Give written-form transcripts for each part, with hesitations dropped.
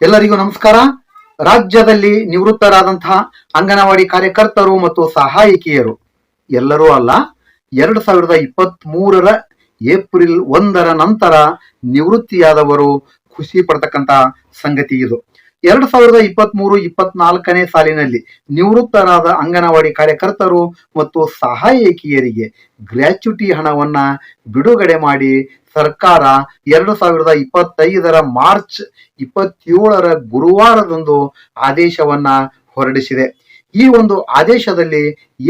ಎಲ್ಲರಿಗೂ ನಮಸ್ಕಾರ. ರಾಜ್ಯದಲ್ಲಿ ನಿವೃತ್ತರಾದಂತಹ ಅಂಗನವಾಡಿ ಕಾರ್ಯಕರ್ತರು ಮತ್ತು ಸಹಾಯಕಿಯರು ಎಲ್ಲರೂ ಅಲ್ಲ, 2023ರ ಏಪ್ರಿಲ್ 1ರ ನಂತರ ನಿವೃತ್ತಿಯಾದವರು ಖುಷಿ ಪಡ್ತಕ್ಕಂತ ಸಂಗತಿ ಇದು. 2023-24ನೇ ಸಾಲಿನಲ್ಲಿ ನಿವೃತ್ತರಾದ ಅಂಗನವಾಡಿ ಕಾರ್ಯಕರ್ತರು ಮತ್ತು ಸಹಾಯಕಿಯರಿಗೆ ಗ್ರ್ಯಾಚ್ಯುಟಿ ಹಣವನ್ನ ಬಿಡುಗಡೆ ಮಾಡಿ ಸರ್ಕಾರ 2025ರ ಮಾರ್ಚ್ 27ರ ಗುರುವಾರದಂದು ಆದೇಶವನ್ನ ಹೊರಡಿಸಿದೆ. ಈ ಒಂದು ಆದೇಶದಲ್ಲಿ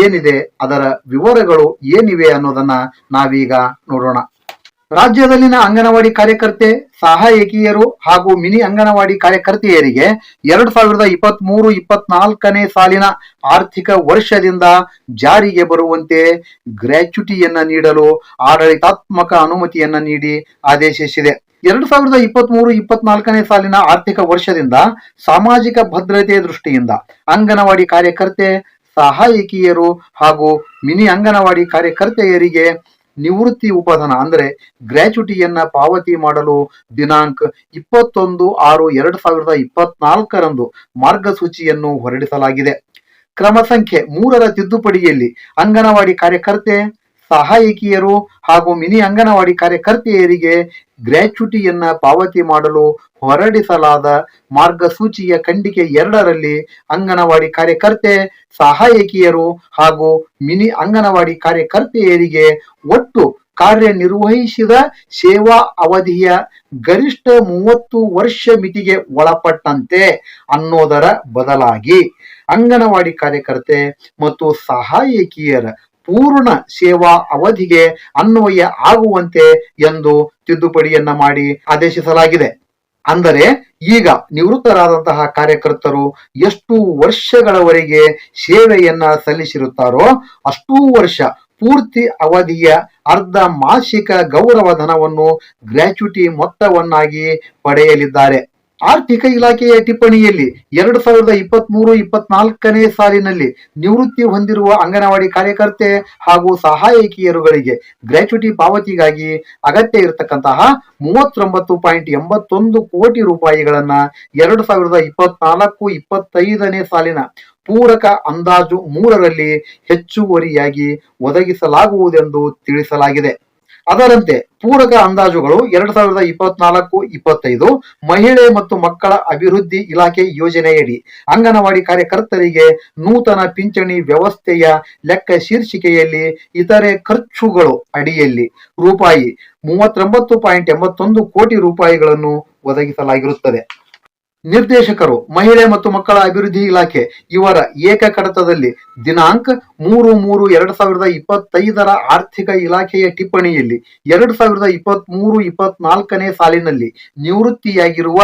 ಏನಿದೆ, ಅದರ ವಿವರಗಳು ಏನಿವೆ ಅನ್ನೋದನ್ನ ನಾವೀಗ ನೋಡೋಣ. ರಾಜ್ಯದಲ್ಲಿನ ಅಂಗನವಾಡಿ ಕಾರ್ಯಕರ್ತೆ, ಸಹಾಯಕಿಯರು ಹಾಗೂ ಮಿನಿ ಅಂಗನವಾಡಿ ಕಾರ್ಯಕರ್ತೆಯರಿಗೆ 2023-24ನೇ ಸಾಲಿನ ಆರ್ಥಿಕ ವರ್ಷದಿಂದ ಜಾರಿಗೆ ಬರುವಂತೆ ಗ್ರ್ಯಾಚ್ಯುಟಿಯನ್ನ ನೀಡಲು ಆಡಳಿತಾತ್ಮಕ ಅನುಮತಿಯನ್ನ ನೀಡಿ ಆದೇಶಿಸಿದೆ. 2023-24ನೇ ಸಾಲಿನ ಆರ್ಥಿಕ ವರ್ಷದಿಂದ ಸಾಮಾಜಿಕ ಭದ್ರತೆ ದೃಷ್ಟಿಯಿಂದ ಅಂಗನವಾಡಿ ಕಾರ್ಯಕರ್ತೆ, ಸಹಾಯಕಿಯರು ಹಾಗೂ ಮಿನಿ ಅಂಗನವಾಡಿ ಕಾರ್ಯಕರ್ತೆಯರಿಗೆ ನಿವೃತ್ತಿ ಉಪಧನ ಅಂದ್ರೆ ಗ್ರ್ಯಾಚ್ಯುಟಿಯನ್ನ ಪಾವತಿ ಮಾಡಲು ದಿನಾಂಕ 21/6/2024ರಂದು ಮಾರ್ಗಸೂಚಿಯನ್ನು ಹೊರಡಿಸಲಾಗಿದೆ. ಕ್ರಮ ಸಂಖ್ಯೆ 3ರ ತಿದ್ದುಪಡಿಯಲ್ಲಿ ಅಂಗನವಾಡಿ ಕಾರ್ಯಕರ್ತೆ, ಸಹಾಯಕಿಯರು ಹಾಗೂ ಮಿನಿ ಅಂಗನವಾಡಿ ಕಾರ್ಯಕರ್ತೆಯರಿಗೆ ಗ್ರ್ಯಾಚ್ಯುಟಿಯನ್ನ ಪಾವತಿ ಮಾಡಲು ಹೊರಡಿಸಲಾದ ಮಾರ್ಗಸೂಚಿಯ ಖಂಡಿಕೆ 2ರಲ್ಲಿ ಅಂಗನವಾಡಿ ಕಾರ್ಯಕರ್ತೆ, ಸಹಾಯಕಿಯರು ಹಾಗೂ ಮಿನಿ ಅಂಗನವಾಡಿ ಕಾರ್ಯಕರ್ತೆಯರಿಗೆ ಒಟ್ಟು ಕಾರ್ಯನಿರ್ವಹಿಸಿದ ಸೇವಾ ಅವಧಿಯ ಗರಿಷ್ಠ 30 ವರ್ಷ ಮಿತಿಗೆ ಒಳಪಟ್ಟಂತೆ ಅನ್ನೋದರ ಬದಲಾಗಿ ಅಂಗನವಾಡಿ ಕಾರ್ಯಕರ್ತೆ ಮತ್ತು ಸಹಾಯಕಿಯರ ಪೂರ್ಣ ಸೇವಾ ಅವಧಿಗೆ ಅನ್ವಯ ಆಗುವಂತೆ ಎಂದು ತಿದ್ದುಪಡಿಯನ್ನ ಮಾಡಿ ಆದೇಶಿಸಲಾಗಿದೆ. ಅಂದರೆ ಈಗ ನಿವೃತ್ತರಾದಂತಹ ಕಾರ್ಯಕರ್ತರು ಎಷ್ಟು ವರ್ಷಗಳವರೆಗೆ ಸೇವೆಯನ್ನ ಸಲ್ಲಿಸಿರುತ್ತಾರೋ ಅಷ್ಟೂ ವರ್ಷ ಪೂರ್ತಿ ಅವಧಿಯ ಅರ್ಧ ಮಾಸಿಕ ಗೌರವಧನವನ್ನು ಗ್ರ್ಯಾಚ್ಯುಟಿ ಮೊತ್ತವನ್ನಾಗಿ ಪಡೆಯಲಿದ್ದಾರೆ. ಆರ್ಥಿಕ ಇಲಾಖೆಯ ಟಿಪ್ಪಣಿಯಲ್ಲಿ 2023-24ನೇ ಸಾಲಿನಲ್ಲಿ ನಿವೃತ್ತಿ ಹೊಂದಿರುವ ಅಂಗನವಾಡಿ ಕಾರ್ಯಕರ್ತೆ ಹಾಗೂ ಸಹಾಯಕಿಯರುಗಳಿಗೆ ಗ್ರ್ಯಾಚ್ಯುಟಿ ಪಾವತಿಗಾಗಿ ಅಗತ್ಯ ಇರತಕ್ಕಂತಹ 39.81 ಕೋಟಿ ರೂಪಾಯಿಗಳನ್ನ 2024-25ನೇ ಸಾಲಿನ ಪೂರಕ ಅಂದಾಜು 3ರಲ್ಲಿ ಹೆಚ್ಚುವರಿಯಾಗಿ ಒದಗಿಸಲಾಗುವುದೆಂದು ತಿಳಿಸಲಾಗಿದೆ. ಅದರಂತೆ ಪೂರಕ ಅಂದಾಜುಗಳು 2024-25 ಮಹಿಳೆ ಮತ್ತು ಮಕ್ಕಳ ಅಭಿವೃದ್ಧಿ ಇಲಾಖೆ ಯೋಜನೆಯಡಿ ಅಂಗನವಾಡಿ ಕಾರ್ಯಕರ್ತರಿಗೆ ನೂತನ ಪಿಂಚಣಿ ವ್ಯವಸ್ಥೆಯ ಲೆಕ್ಕ ಶೀರ್ಷಿಕೆಯಲ್ಲಿ ಇತರೆ ಖರ್ಚುಗಳು ಅಡಿಯಲ್ಲಿ ರೂಪಾಯಿ 39.81 ಕೋಟಿ ರೂಪಾಯಿಗಳನ್ನು ಒದಗಿಸಲಾಗಿರುತ್ತದೆ. ನಿರ್ದೇಶಕರು, ಮಹಿಳೆ ಮತ್ತು ಮಕ್ಕಳ ಅಭಿವೃದ್ಧಿ ಇಲಾಖೆ ಇವರ ಏಕ ಕಡತದಲ್ಲಿ ದಿನಾಂಕ 3/3/2025ರ ಆರ್ಥಿಕ ಇಲಾಖೆಯ ಟಿಪ್ಪಣಿಯಲ್ಲಿ 2023-24ನೇ ಸಾಲಿನಲ್ಲಿ ನಿವೃತ್ತಿಯಾಗಿರುವ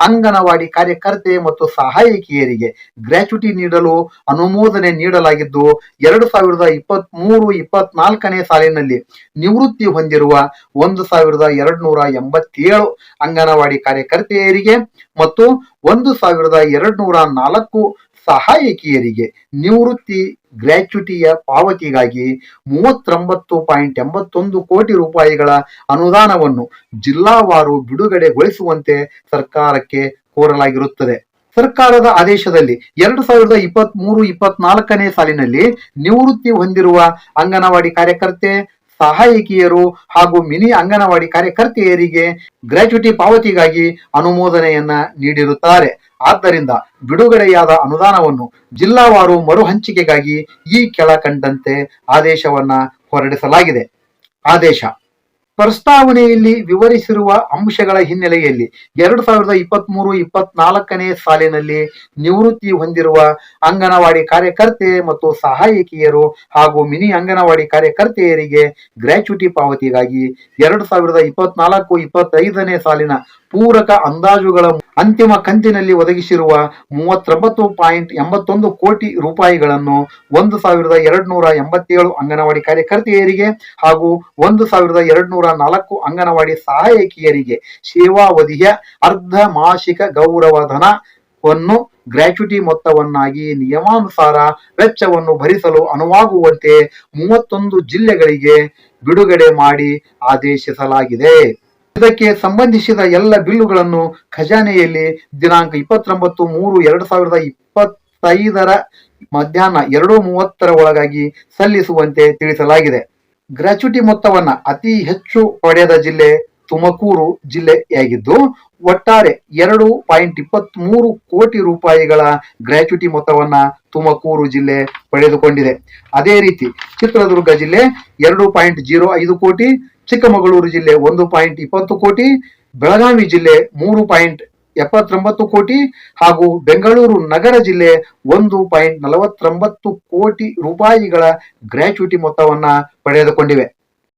ಅಂಗನವಾಡಿ ಕಾರ್ಯಕರ್ತೆ ಮತ್ತು ಸಹಾಯಕಿಯರಿಗೆ ಗ್ರ್ಯಾಚ್ಯುಟಿ ನೀಡಲು ಅನುಮೋದನೆ ನೀಡಲಾಗಿದ್ದು, 2023-24ನೇ ಸಾಲಿನಲ್ಲಿ ನಿವೃತ್ತಿ ಹೊಂದಿರುವ 1287 ಅಂಗನವಾಡಿ ಕಾರ್ಯಕರ್ತೆಯರಿಗೆ ಮತ್ತು 1204 ಸಹಾಯಕಿಯರಿಗೆ ನಿವೃತ್ತಿ ಗ್ರ್ಯಾಚ್ಯುಟಿಯ ಪಾವತಿಗಾಗಿ 39.81 ಕೋಟಿ ರೂಪಾಯಿಗಳ ಅನುದಾನವನ್ನು ಜಿಲ್ಲಾವಾರು ಬಿಡುಗಡೆಗೊಳಿಸುವಂತೆ ಸರ್ಕಾರಕ್ಕೆ ಕೋರಲಾಗಿರುತ್ತದೆ. ಸರ್ಕಾರದ ಆದೇಶದಲ್ಲಿ 2023-24ನೇ ಸಾಲಿನಲ್ಲಿ ನಿವೃತ್ತಿ ಹೊಂದಿರುವ ಅಂಗನವಾಡಿ ಕಾರ್ಯಕರ್ತೆ, ಸಹಾಯಕಿಯರು ಹಾಗೂ ಮಿನಿ ಅಂಗನವಾಡಿ ಕಾರ್ಯಕರ್ತೆಯರಿಗೆ ಗ್ರ್ಯಾಚ್ಯುಟಿ ಪಾವತಿಗಾಗಿ ಅನುಮೋದನೆಯನ್ನ ನೀಡಿರುತ್ತಾರೆ. ಆದ್ದರಿಂದ ಬಿಡುಗಡೆಯಾದ ಅನುದಾನವನ್ನು ಜಿಲ್ಲಾವಾರು ಮರು ಹಂಚಿಕೆಗಾಗಿ ಈ ಕೆಳಕಂಡಂತೆ ಆದೇಶವನ್ನ ಹೊರಡಿಸಲಾಗಿದೆ. ಆದೇಶ ಪ್ರಸ್ತಾವನೆಯಲ್ಲಿ ವಿವರಿಸಿರುವ ಅಂಶಗಳ ಹಿನ್ನೆಲೆಯಲ್ಲಿ 2023-24ನೇ ಸಾಲಿನಲ್ಲಿ ನಿವೃತ್ತಿ ಹೊಂದಿರುವ ಅಂಗನವಾಡಿ ಕಾರ್ಯಕರ್ತೆ ಮತ್ತು ಸಹಾಯಕಿಯರು ಹಾಗೂ ಮಿನಿ ಅಂಗನವಾಡಿ ಕಾರ್ಯಕರ್ತೆಯರಿಗೆ ಗ್ರ್ಯಾಚ್ಯುಟಿ ಪಾವತಿಗಾಗಿ 2024-25ನೇ ಸಾಲಿನ ಪೂರಕ ಅಂದಾಜುಗಳ ಅಂತಿಮ ಕಂತಿನಲ್ಲಿ ಒದಗಿಸಿರುವ 39.81 ಕೋಟಿ ರೂಪಾಯಿಗಳನ್ನು 1287 ಅಂಗನವಾಡಿ ಕಾರ್ಯಕರ್ತೆಯರಿಗೆ ಹಾಗೂ 1204 ಅಂಗನವಾಡಿ ಸಹಾಯಕಿಯರಿಗೆ ಸೇವಾವಧಿಯ ಅರ್ಧ ಮಾಸಿಕ ಗೌರವಧನವನ್ನು ಗ್ರ್ಯಾಚ್ಯುಟಿ ಮೊತ್ತವನ್ನಾಗಿ ನಿಯಮಾನುಸಾರ ವೆಚ್ಚವನ್ನು ಭರಿಸಲು ಅನುವಾಗುವಂತೆ 31 ಜಿಲ್ಲೆಗಳಿಗೆ ಬಿಡುಗಡೆ ಮಾಡಿ ಆದೇಶಿಸಲಾಗಿದೆ. ಇದಕ್ಕೆ ಸಂಬಂಧಿಸಿದ ಎಲ್ಲ ಬಿಲ್ಲುಗಳನ್ನು ಖಜಾನೆಯಲ್ಲಿ ದಿನಾಂಕ 29/3/2025 ಮಧ್ಯಾಹ್ನ 2:30 ಒಳಗಾಗಿ ಸಲ್ಲಿಸುವಂತೆ ತಿಳಿಸಲಾಗಿದೆ. ಗ್ರಾಚ್ಯುಟಿ ಮೊತ್ತವನ್ನ ಅತಿ ಹೆಚ್ಚು ಪಡೆದ ಜಿಲ್ಲೆ ತುಮಕೂರು ಜಿಲ್ಲೆಯಾಗಿದ್ದು ಒಟ್ಟಾರೆ 2.23 ಕೋಟಿ ರೂಪಾಯಿಗಳ ಗ್ರಾಚ್ಯುಟಿ ಮೊತ್ತವನ್ನ ತುಮಕೂರು ಜಿಲ್ಲೆ ಪಡೆದುಕೊಂಡಿದೆ. ಅದೇ ರೀತಿ ಚಿತ್ರದುರ್ಗ ಜಿಲ್ಲೆ 2.05 ಕೋಟಿ, ಚಿಕ್ಕಮಗಳೂರು ಜಿಲ್ಲೆ 1.20 ಕೋಟಿ, ಬೆಳಗಾವಿ ಜಿಲ್ಲೆ 3.79 ಕೋಟಿ ಹಾಗೂ ಬೆಂಗಳೂರು ನಗರ ಜಿಲ್ಲೆ 1.49 ಕೋಟಿ ರೂಪಾಯಿಗಳ ಗ್ರಾಚ್ಯುಟಿ ಮೊತ್ತವನ್ನ ಪಡೆದುಕೊಂಡಿವೆ.